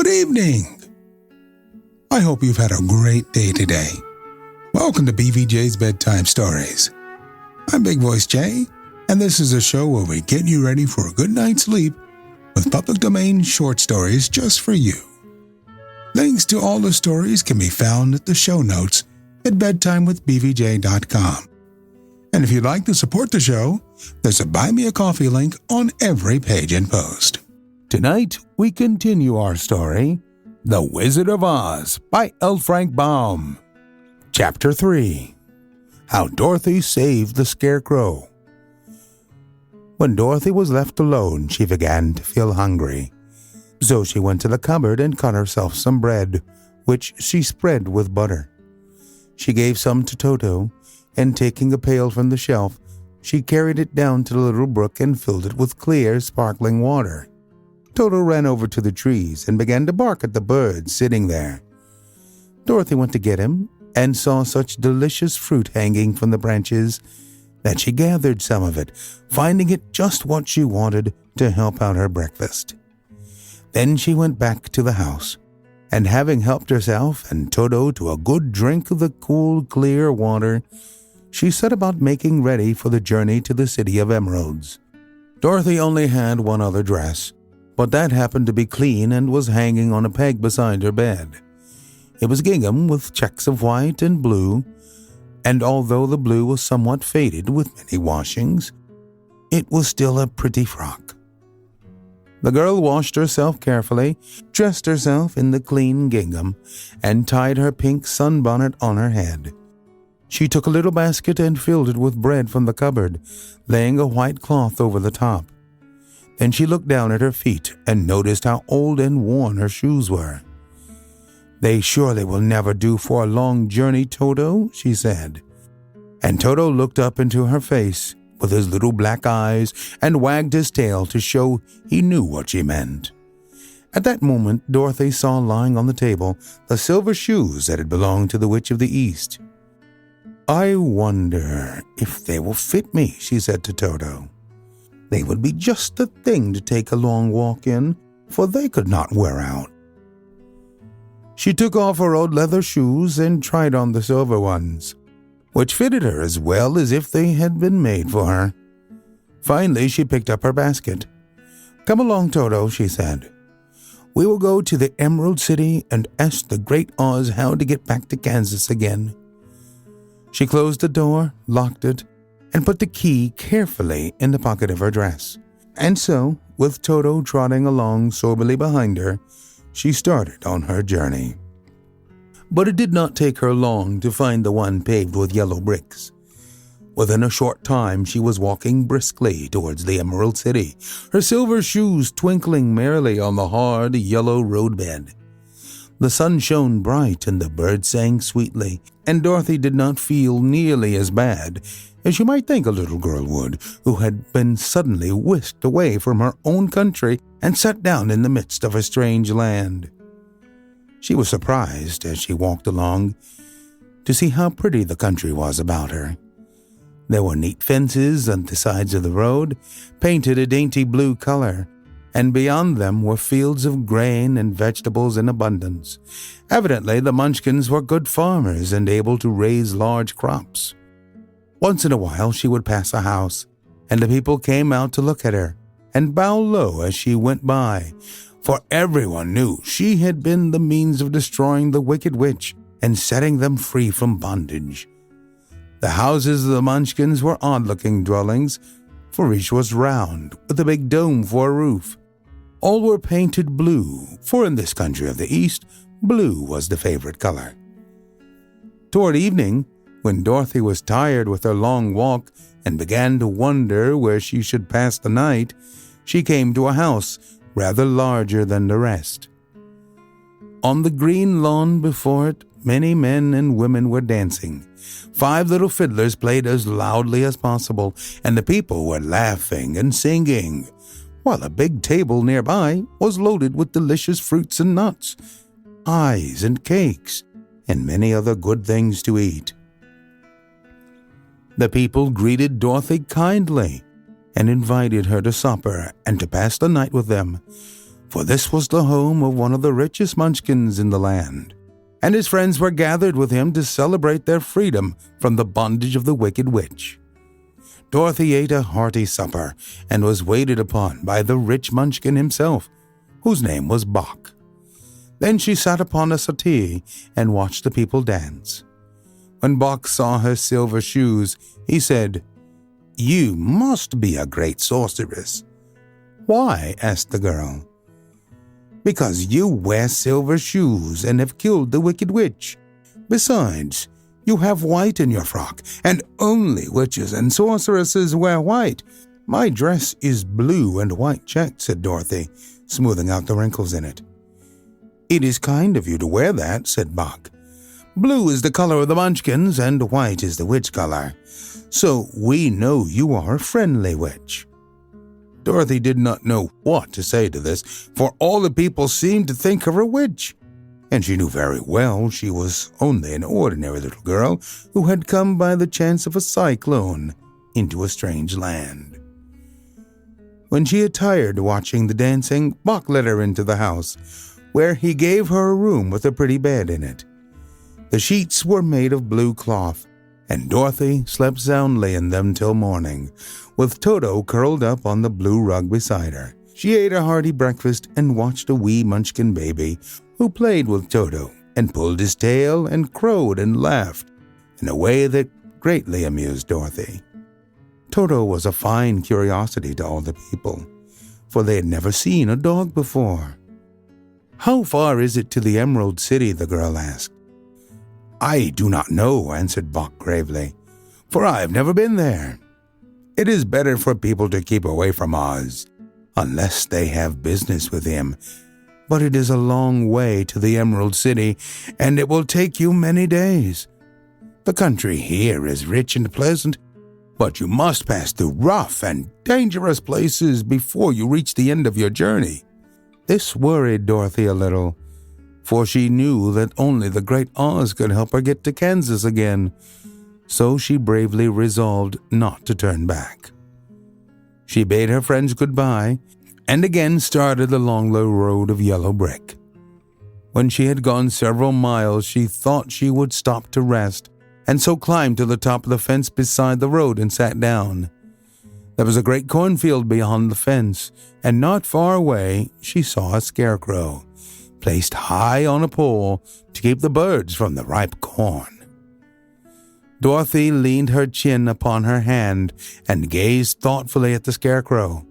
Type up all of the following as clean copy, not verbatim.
Good evening. I hope you've had a great day today. Welcome to BVJ's Bedtime Stories. I'm Big Voice Jay, and this is a show where we get you ready for a good night's sleep with public domain short stories just for you. Links to all the stories can be found at the show notes at bedtimewithbvj.com. And if you'd like to support the show, there's a Buy Me a Coffee link on every page and post. Tonight, we continue our story, The Wizard of Oz by L. Frank Baum. Chapter 3, How Dorothy Saved the Scarecrow. When Dorothy was left alone, she began to feel hungry. So she went to the cupboard and cut herself some bread, which she spread with butter. She gave some to Toto, and taking a pail from the shelf, she carried it down to the little brook and filled it with clear, sparkling water. Toto ran over to the trees and began to bark at the birds sitting there. Dorothy went to get him and saw such delicious fruit hanging from the branches that she gathered some of it, finding it just what she wanted to help out her breakfast. Then she went back to the house, and having helped herself and Toto to a good drink of the cool, clear water, she set about making ready for the journey to the City of Emeralds. Dorothy only had one other dress, but that happened to be clean and was hanging on a peg beside her bed. It was gingham with checks of white and blue, and although the blue was somewhat faded with many washings, it was still a pretty frock. The girl washed herself carefully, dressed herself in the clean gingham, and tied her pink sunbonnet on her head. She took a little basket and filled it with bread from the cupboard, laying a white cloth over the top. Then she looked down at her feet and noticed how old and worn her shoes were. "They surely will never do for a long journey, Toto," she said. And Toto looked up into her face with his little black eyes and wagged his tail to show he knew what she meant. At that moment, Dorothy saw lying on the table the silver shoes that had belonged to the Witch of the East. "I wonder if they will fit me," she said to Toto. "They would be just the thing to take a long walk in, for they could not wear out." She took off her old leather shoes and tried on the silver ones, which fitted her as well as if they had been made for her. Finally, she picked up her basket. "Come along, Toto," she said. "We will go to the Emerald City and ask the Great Oz how to get back to Kansas again." She closed the door, locked it, and put the key carefully in the pocket of her dress. And so, with Toto trotting along soberly behind her, she started on her journey. But it did not take her long to find the one paved with yellow bricks. Within a short time, she was walking briskly towards the Emerald City, her silver shoes twinkling merrily on the hard, yellow roadbed. The sun shone bright and the birds sang sweetly, and Dorothy did not feel nearly as bad as you might think a little girl would, who had been suddenly whisked away from her own country and set down in the midst of a strange land. She was surprised, as she walked along, to see how pretty the country was about her. There were neat fences on the sides of the road, painted a dainty blue color, and beyond them were fields of grain and vegetables in abundance. Evidently, the Munchkins were good farmers and able to raise large crops. Once in a while, she would pass a house, and the people came out to look at her and bow low as she went by, for everyone knew she had been the means of destroying the wicked witch and setting them free from bondage. The houses of the Munchkins were odd-looking dwellings, for each was round, with a big dome for a roof. All were painted blue, for in this country of the East, blue was the favorite color. Toward evening, when Dorothy was tired with her long walk and began to wonder where she should pass the night, she came to a house rather larger than the rest. On the green lawn before it, many men and women were dancing. 5 little fiddlers played as loudly as possible, and the people were laughing and singing, while a big table nearby was loaded with delicious fruits and nuts, pies and cakes, and many other good things to eat. The people greeted Dorothy kindly and invited her to supper and to pass the night with them, for this was the home of one of the richest Munchkins in the land, and his friends were gathered with him to celebrate their freedom from the bondage of the wicked witch. Dorothy ate a hearty supper and was waited upon by the rich Munchkin himself, whose name was Bock. Then she sat upon a settee and watched the people dance. When Bock saw her silver shoes, he said, "You must be a great sorceress." "Why?" asked the girl. "Because you wear silver shoes and have killed the wicked witch. Besides, you have white in your frock, and only witches and sorceresses wear white. My dress is blue and white checked," said Dorothy, smoothing out the wrinkles in it. "It is kind of you to wear that," said Bock. "Blue is the color of the Munchkins, and white is the witch color. So we know you are a friendly witch." Dorothy did not know what to say to this, for all the people seemed to think her a witch, and she knew very well she was only an ordinary little girl who had come by the chance of a cyclone into a strange land. When she had tired watching the dancing, Bock led her into the house, where he gave her a room with a pretty bed in it. The sheets were made of blue cloth, and Dorothy slept soundly in them till morning, with Toto curled up on the blue rug beside her. She ate a hearty breakfast and watched a wee Munchkin baby who played with Toto and pulled his tail and crowed and laughed in a way that greatly amused Dorothy. Toto was a fine curiosity to all the people, for they had never seen a dog before. "How far is it to the Emerald City?" the girl asked. "I do not know," answered Bock gravely, "for I have never been there. It is better for people to keep away from Oz, unless they have business with him. But it is a long way to the Emerald City, and it will take you many days. The country here is rich and pleasant, but you must pass through rough and dangerous places before you reach the end of your journey." This worried Dorothy a little, for she knew that only the Great Oz could help her get to Kansas again, so she bravely resolved not to turn back. She bade her friends goodbye and again started the long low road of yellow brick. When she had gone several miles, she thought she would stop to rest, and so climbed to the top of the fence beside the road and sat down. There was a great cornfield beyond the fence, and not far away she saw a scarecrow, placed high on a pole to keep the birds from the ripe corn. Dorothy leaned her chin upon her hand and gazed thoughtfully at the scarecrow.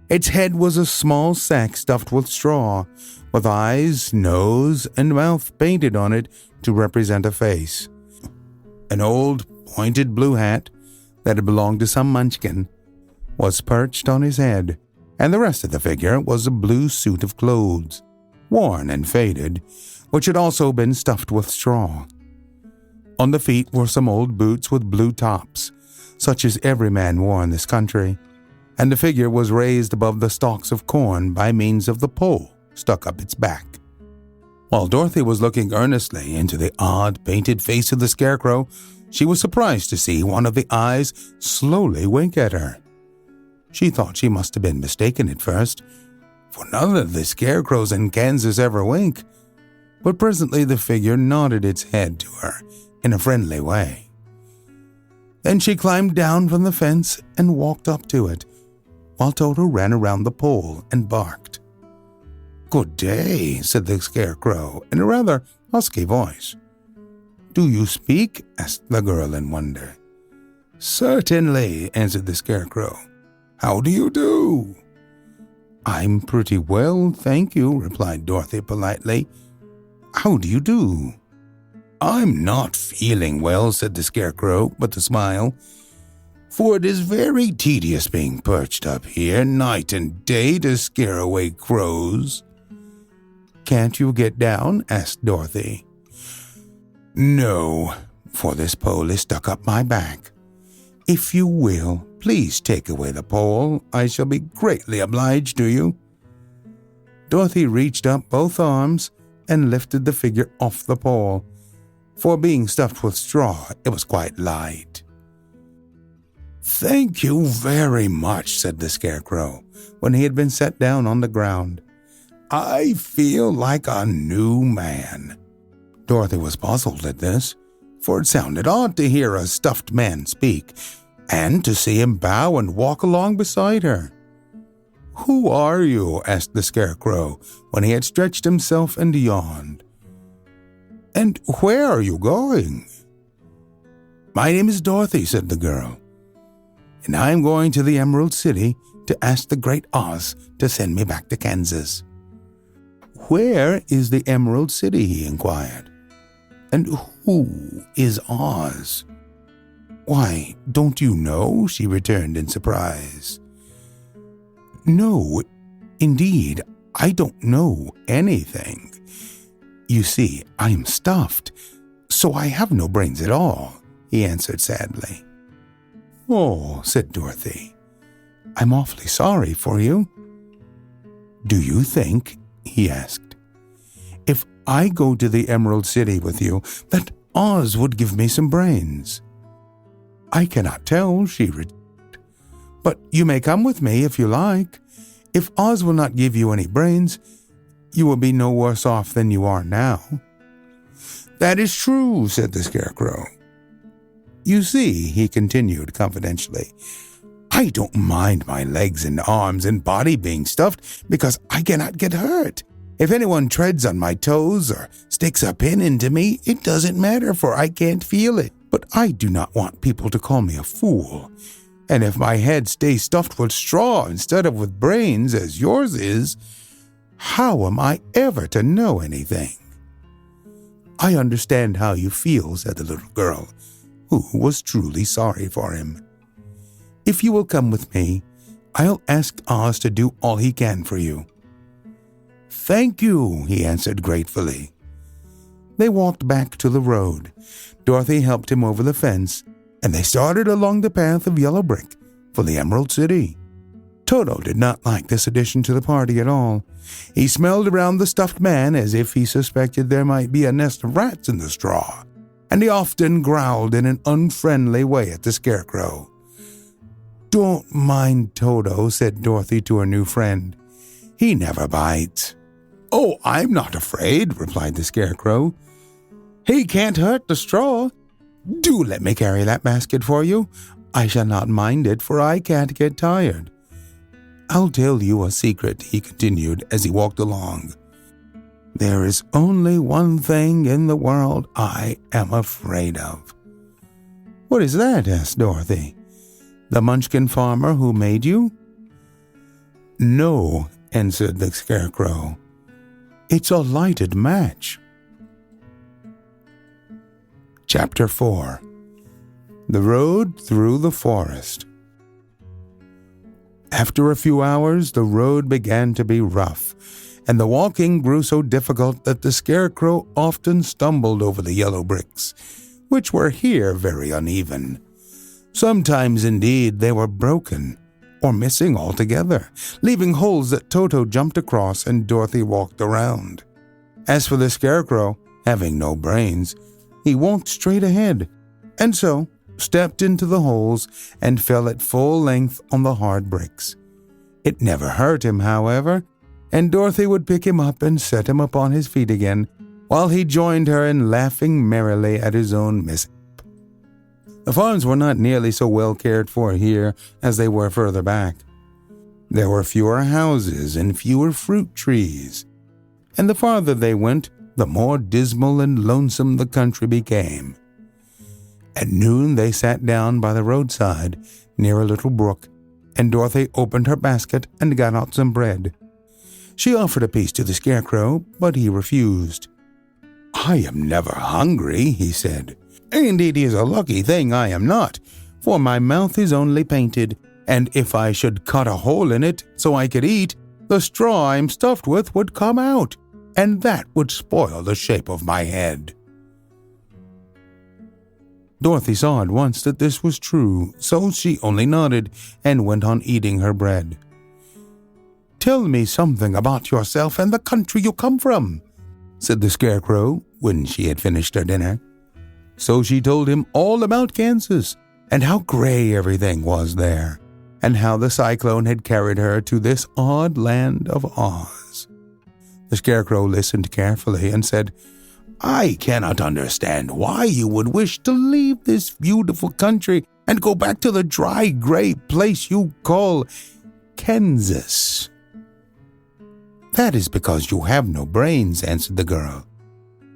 Its head was a small sack stuffed with straw, with eyes, nose, and mouth painted on it to represent a face. An old, pointed blue hat that had belonged to some Munchkin was perched on his head, and the rest of the figure was a blue suit of clothes, worn and faded, which had also been stuffed with straw. On the feet were some old boots with blue tops, such as every man wore in this country, and the figure was raised above the stalks of corn by means of the pole stuck up its back. While Dorothy was looking earnestly into the odd painted face of the scarecrow, she was surprised to see one of the eyes slowly wink at her. She thought she must have been mistaken at first, for none of the scarecrows in Kansas ever wink, but presently the figure nodded its head to her in a friendly way. Then she climbed down from the fence and walked up to it, while Toto ran around the pole and barked. "Good day," said the scarecrow in a rather husky voice. "Do you speak?" asked the girl in wonder. "Certainly," answered the scarecrow. "How do you do?" "I'm pretty well, thank you," replied Dorothy politely. "How do you do?" "I'm not feeling well," said the scarecrow with a smile, "for it is very tedious being perched up here night and day to scare away crows." "Can't you get down?" asked Dorothy. "No, for this pole is stuck up my back. If you will, please take away the pole. I shall be greatly obliged to you." Dorothy reached up both arms and lifted the figure off the pole. For being stuffed with straw, it was quite light. "Thank you very much," said the scarecrow, when he had been set down on the ground. I feel like a new man." Dorothy was puzzled at this, for it sounded odd to hear a stuffed man speak, and to see him bow and walk along beside her. "Who are you?" asked the Scarecrow, when he had stretched himself and yawned. "And where are you going?" "My name is Dorothy," said the girl, "and I am going to the Emerald City to ask the Great Oz to send me back to Kansas." "Where is the Emerald City?" he inquired. "And who is Oz?" "Why, don't you know?" she returned in surprise. "No, indeed, I don't know anything. You see, I am stuffed, so I have no brains at all," he answered sadly. "Oh," said Dorothy, "I'm awfully sorry for you." "Do you think," he asked, "if I go to the Emerald City with you, that Oz would give me some brains?" "I cannot tell," she returned, "but you may come with me if you like. If Oz will not give you any brains, you will be no worse off than you are now." "That is true," said the Scarecrow. "You see," he continued confidentially, "I don't mind my legs and arms and body being stuffed because I cannot get hurt. If anyone treads on my toes or sticks a pin into me, it doesn't matter, for I can't feel it. But I do not want people to call me a fool. And if my head stays stuffed with straw instead of with brains, as yours is, how am I ever to know anything?" "I understand how you feel," said the little girl, who was truly sorry for him. "If you will come with me, I'll ask Oz to do all he can for you." "Thank you," he answered gratefully. They walked back to the road. Dorothy helped him over the fence, and they started along the path of yellow brick for the Emerald City. Toto did not like this addition to the party at all. He smelled around the stuffed man as if he suspected there might be a nest of rats in the straw, and he often growled in an unfriendly way at the Scarecrow. "Don't mind Toto," said Dorothy to her new friend. "He never bites." "Oh, I'm not afraid," replied the Scarecrow. "He can't hurt the straw. Do let me carry that basket for you. I shall not mind it, for I can't get tired. I'll tell you a secret," he continued as he walked along. "There is only one thing in the world I am afraid of." "What is that?" asked Dorothy. "The Munchkin farmer who made you?" "No," answered the Scarecrow. "It's a lighted match." Chapter 4. The Road Through the Forest. After a few hours, the road began to be rough, and the walking grew so difficult that the Scarecrow often stumbled over the yellow bricks, which were here very uneven. Sometimes, indeed, they were broken or missing altogether, leaving holes that Toto jumped across and Dorothy walked around. As for the Scarecrow, having no brains, he walked straight ahead, and so stepped into the holes and fell at full length on the hard bricks. It never hurt him, however, and Dorothy would pick him up and set him upon his feet again, while he joined her in laughing merrily at his own mishap. The farms were not nearly so well cared for here as they were further back. There were fewer houses and fewer fruit trees, and the farther they went, the more dismal and lonesome the country became. At noon they sat down by the roadside near a little brook, and Dorothy opened her basket and got out some bread. She offered a piece to the Scarecrow, but he refused. "I am never hungry," he said. "And it is a lucky thing I am not, for my mouth is only painted, and if I should cut a hole in it so I could eat, the straw I'm stuffed with would come out, and that would spoil the shape of my head." Dorothy saw at once that this was true, so she only nodded and went on eating her bread. "Tell me something about yourself and the country you come from," said the Scarecrow when she had finished her dinner. So she told him all about Kansas, and how gray everything was there, and how the cyclone had carried her to this odd land of Oz. The Scarecrow listened carefully and said, "I cannot understand why you would wish to leave this beautiful country and go back to the dry, gray place you call Kansas." "That is because you have no brains," answered the girl.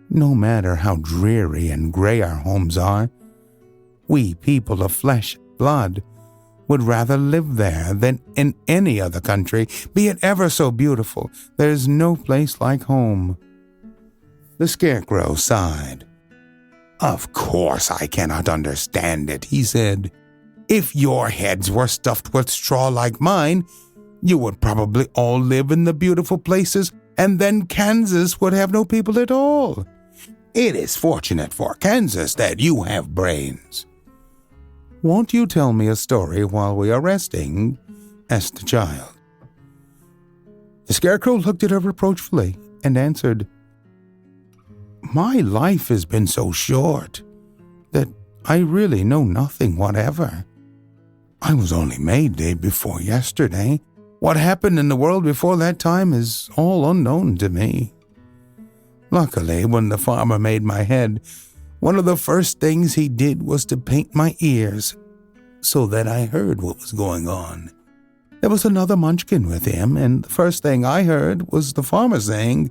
"No matter how dreary and gray our homes are, we people of flesh and blood would rather live there than in any other country, be it ever so beautiful. There's no place like home." The Scarecrow sighed. "Of course I cannot understand it," he said. "If your heads were stuffed with straw like mine, you would probably all live in the beautiful places, and then Kansas would have no people at all. It is fortunate for Kansas that you have brains." "Won't you tell me a story while we are resting?" asked the child. The Scarecrow looked at her reproachfully and answered, "My life has been so short that I really know nothing whatever. I was only made day before yesterday. What happened in the world before that time is all unknown to me. Luckily, when the farmer made my head, one of the first things he did was to paint my ears so that I heard what was going on. There was another Munchkin with him, and the first thing I heard was the farmer saying,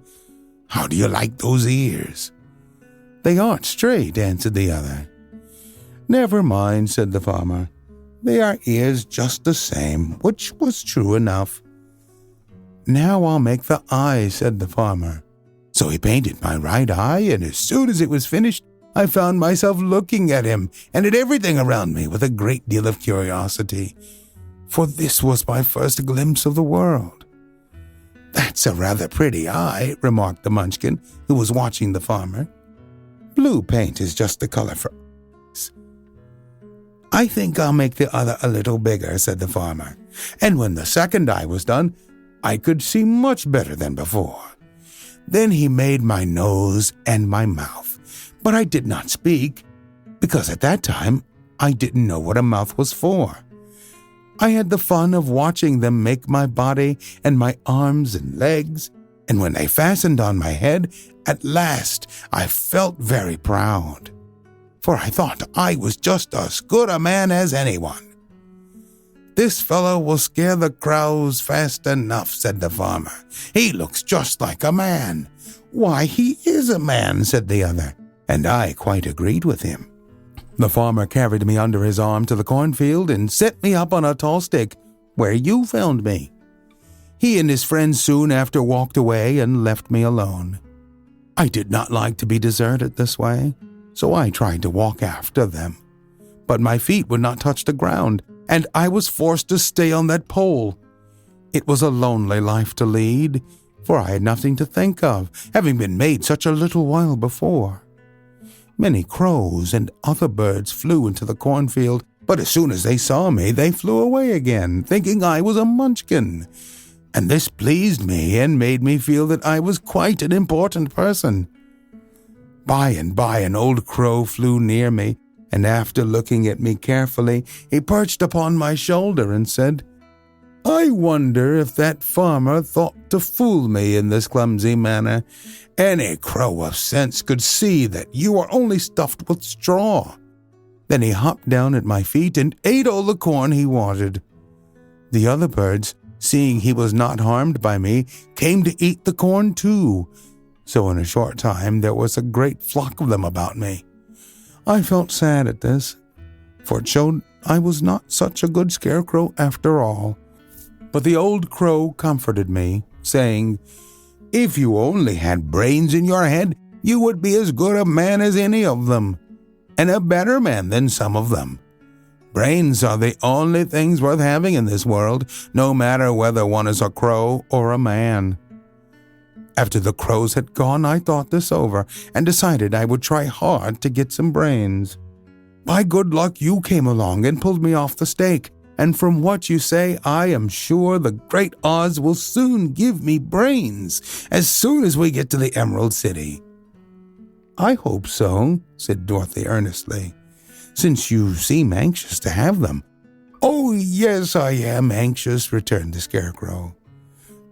'How do you like those ears?' 'They aren't straight,' answered the other. 'Never mind,' said the farmer. 'They are ears just the same,' which was true enough. 'Now I'll make the eye,' said the farmer. So he painted my right eye, and as soon as it was finished, I found myself looking at him and at everything around me with a great deal of curiosity, for this was my first glimpse of the world. 'That's a rather pretty eye,' remarked the Munchkin, who was watching the farmer. 'Blue paint is just the color for eyes.' 'I think I'll make the other a little bigger,' said the farmer, and when the second eye was done, I could see much better than before. Then he made my nose and my mouth, but I did not speak, because at that time I didn't know what a mouth was for. I had the fun of watching them make my body and my arms and legs, and when they fastened on my head, at last I felt very proud, for I thought I was just as good a man as anyone. 'This fellow will scare the crows fast enough,' said the farmer. 'He looks just like a man.' 'Why, he is a man,' said the other, and I quite agreed with him. The farmer carried me under his arm to the cornfield and set me up on a tall stick, where you found me. He and his friends soon after walked away and left me alone. I did not like to be deserted this way, so I tried to walk after them. But my feet would not touch the ground, and I was forced to stay on that pole. It was a lonely life to lead, for I had nothing to think of, having been made such a little while before. Many crows and other birds flew into the cornfield, but as soon as they saw me, they flew away again, thinking I was a Munchkin. And this pleased me and made me feel that I was quite an important person. By and by, an old crow flew near me, and after looking at me carefully, he perched upon my shoulder and said, "I wonder if that farmer thought to fool me in this clumsy manner. Any crow of sense could see that you are only stuffed with straw." Then he hopped down at my feet and ate all the corn he wanted. The other birds, seeing he was not harmed by me, came to eat the corn too. So in a short time there was a great flock of them about me. I felt sad at this, for it showed I was not such a good scarecrow after all. But the old crow comforted me, saying, "If you only had brains in your head, you would be as good a man as any of them, and a better man than some of them. Brains are the only things worth having in this world, no matter whether one is a crow or a man." After the crows had gone, I thought this over and decided I would try hard to get some brains. By good luck, you came along and pulled me off the stake, and from what you say, I am sure the great Oz will soon give me brains as soon as we get to the Emerald City. "I hope so," said Dorothy earnestly, "since you seem anxious to have them." "Oh, yes, I am anxious," returned the Scarecrow.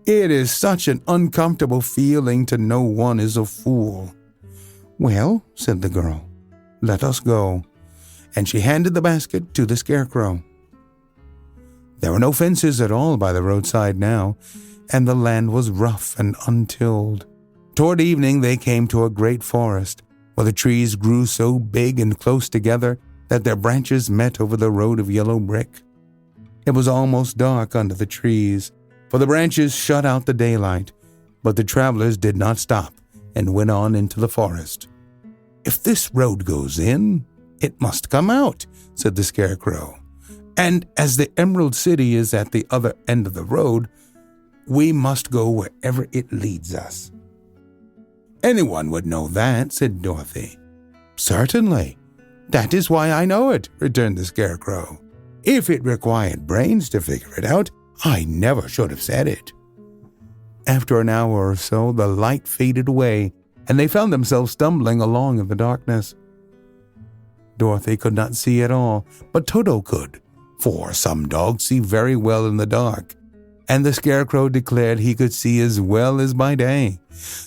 It is such an uncomfortable feeling to know one is a fool." "Well," said the girl, "let us go." And she handed the basket to the Scarecrow. There were no fences at all by the roadside now, and the land was rough and untilled. Toward evening they came to a great forest, where the trees grew so big and close together that their branches met over the road of yellow brick. It was almost dark under the trees, for the branches shut out the daylight, but the travelers did not stop and went on into the forest. "If this road goes in, it must come out," said the Scarecrow. "And as the Emerald City is at the other end of the road, we must go wherever it leads us." "Anyone would know that," said Dorothy. "Certainly. That is why I know it," returned the Scarecrow. "If it required brains to figure it out, I never should have said it." After an hour or so, the light faded away, and they found themselves stumbling along in the darkness. Dorothy could not see at all, but Toto could, for some dogs see very well in the dark, and the Scarecrow declared he could see as well as by day.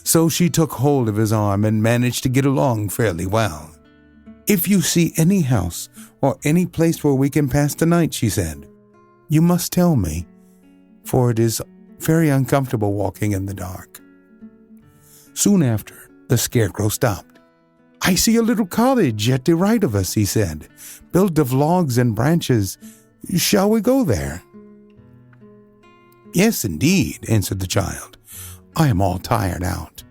So she took hold of his arm and managed to get along fairly well. "If you see any house or any place where we can pass the night," she said, "you must tell me, for it is very uncomfortable walking in the dark." Soon after, the Scarecrow stopped. "I see a little cottage at the right of us," he said, "built of logs and branches. Shall we go there?" "Yes, indeed," answered the child. "I am all tired out."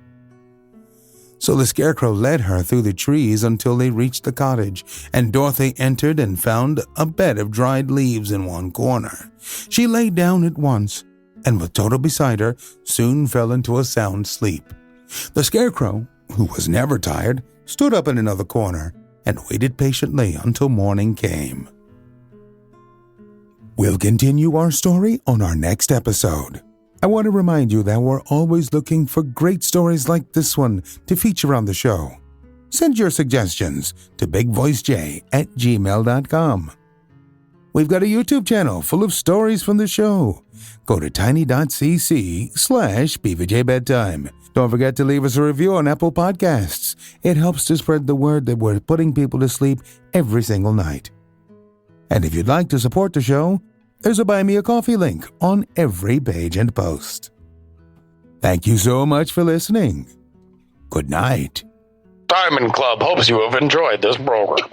So the Scarecrow led her through the trees until they reached the cottage, and Dorothy entered and found a bed of dried leaves in one corner. She lay down at once, and with Toto beside her, soon fell into a sound sleep. The Scarecrow, who was never tired, stood up in another corner and waited patiently until morning came. We'll continue our story on our next episode. I want to remind you that we're always looking for great stories like this one to feature on the show. Send your suggestions to bigvoicejay@gmail.com. We've got a YouTube channel full of stories from the show. Go to tiny.cc/BVJ Bedtime. Don't forget to leave us a review on Apple Podcasts. It helps to spread the word that we're putting people to sleep every single night. And if you'd like to support the show, there's a Buy Me a Coffee link on every page and post. Thank you so much for listening. Good night. Diamond Club hopes you have enjoyed this program.